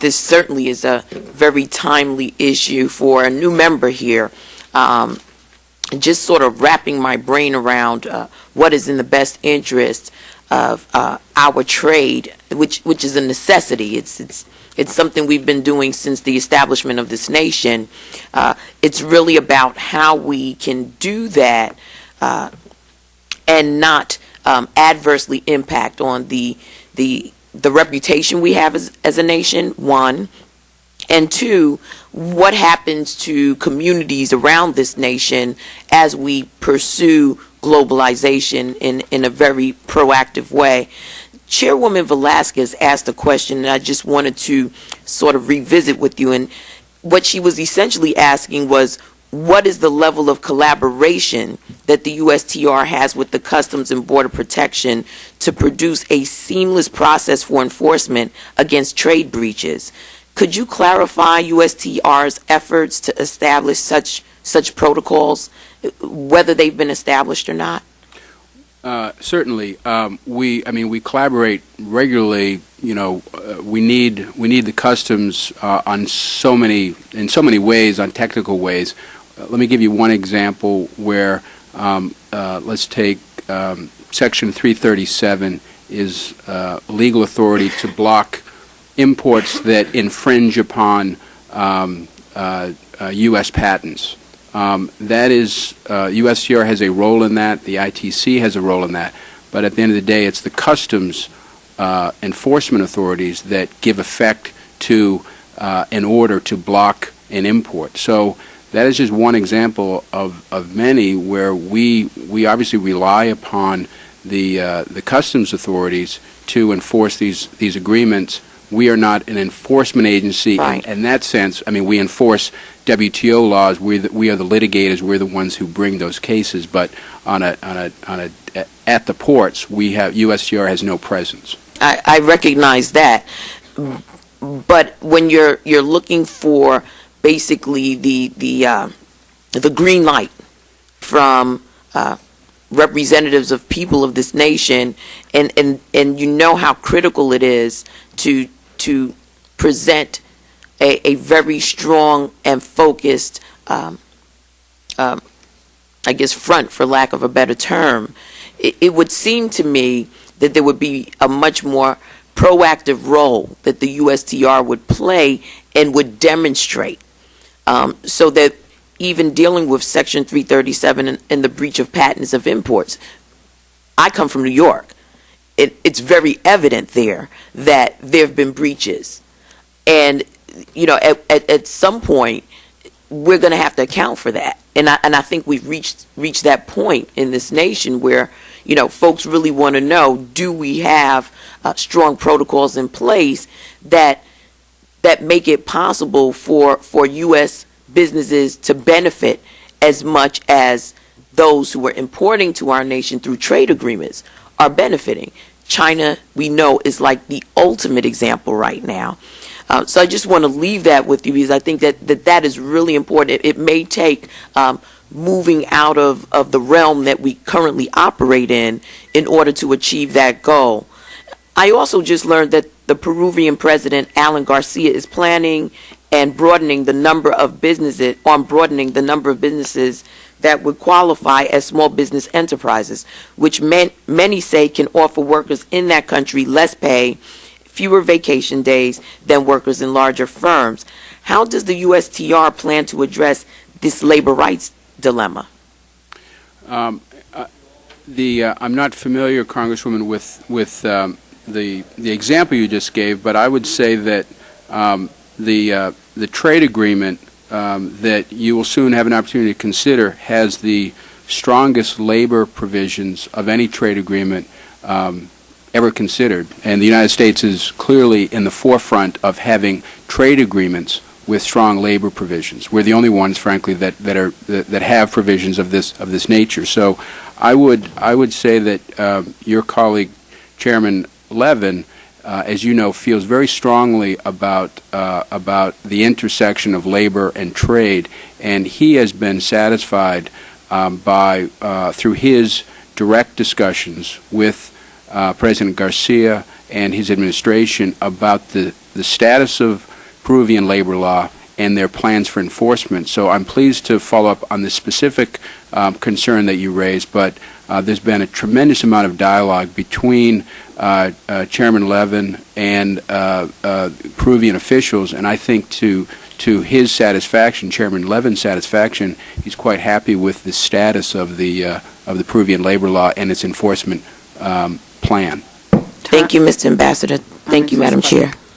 this certainly is a very timely issue for a new member here. Just sort of wrapping my brain around what is in the best interest of our trade, which is a necessity. It's something we've been doing since the establishment of this nation. It's really about how we can do that and not adversely impact on the reputation we have as a nation, one, and two, what happens to communities around this nation as we pursue globalization in a very proactive way. Chairwoman Velasquez asked a question, and I just wanted to sort of revisit with you. And what she was essentially asking was, what is the level of collaboration that the USTR has with the Customs and Border Protection to produce a seamless process for enforcement against trade breaches? Could you clarify USTR's efforts to establish such protocols, whether they've been established or not? Certainly, we collaborate regularly. We need the customs in so many ways, on technical ways. Let me give you one example where let's take Section 337 is legal authority to block imports that infringe upon U.S. patents. That is, USTR has a role in that, the ITC has a role in that, but at the end of the day, it's the customs enforcement authorities that give effect to an order to block an import. So that is just one example of many where we obviously rely upon the customs authorities to enforce these agreements. We are not an enforcement agency. Right. In that sense. I mean, we enforce WTO laws. We are the litigators. We're the ones who bring those cases. But at the ports, USTR has no presence. I recognize that, but when you're looking for basically the green light from representatives of people of this nation, and you know how critical it is to present a very strong and focused, I guess, front, for lack of a better term, it would seem to me that there would be a much more proactive role that the USTR would play and would demonstrate, so that even dealing with Section 337 and the breach of patents of imports. I come from New York. It's very evident there that there have been breaches. And, at some point, we're going to have to account for that. And I think we've reached that point in this nation where, folks really want to know, do we have strong protocols in place that make it possible for U.S. businesses to benefit as much as those who are importing to our nation through trade agreements are benefiting. China, we know, is like the ultimate example right now. So I just want to leave that with you, because I think that is really important. It may take moving out of the realm that we currently operate in order to achieve that goal. I also just learned that the Peruvian president, Alan Garcia, is planning and broadening the number of businesses that would qualify as small business enterprises, which many say can offer workers in that country less pay, fewer vacation days than workers in larger firms. How does the USTR plan to address this labor rights dilemma? I'm not familiar, Congresswoman, with the example you just gave, but I would say that the trade agreement that you will soon have an opportunity to consider has the strongest labor provisions of any trade agreement ever considered. And the United States is clearly in the forefront of having trade agreements with strong labor provisions. We're the only ones, frankly, that have provisions of this nature. So I would say that your colleague, Chairman Levin, as you know, feels very strongly about the intersection of labor and trade, and he has been satisfied through his direct discussions with President Garcia and his administration about the status of Peruvian labor law and their plans for enforcement. So I'm pleased to follow up on the specific concern that you raised, but there's been a tremendous amount of dialogue between Chairman Levin and Peruvian officials, and I think to his satisfaction, Chairman Levin's satisfaction, he's quite happy with the status of the Peruvian labor law and its enforcement plan. Thank you, Mr. Ambassador. Thank you, Madam Chair.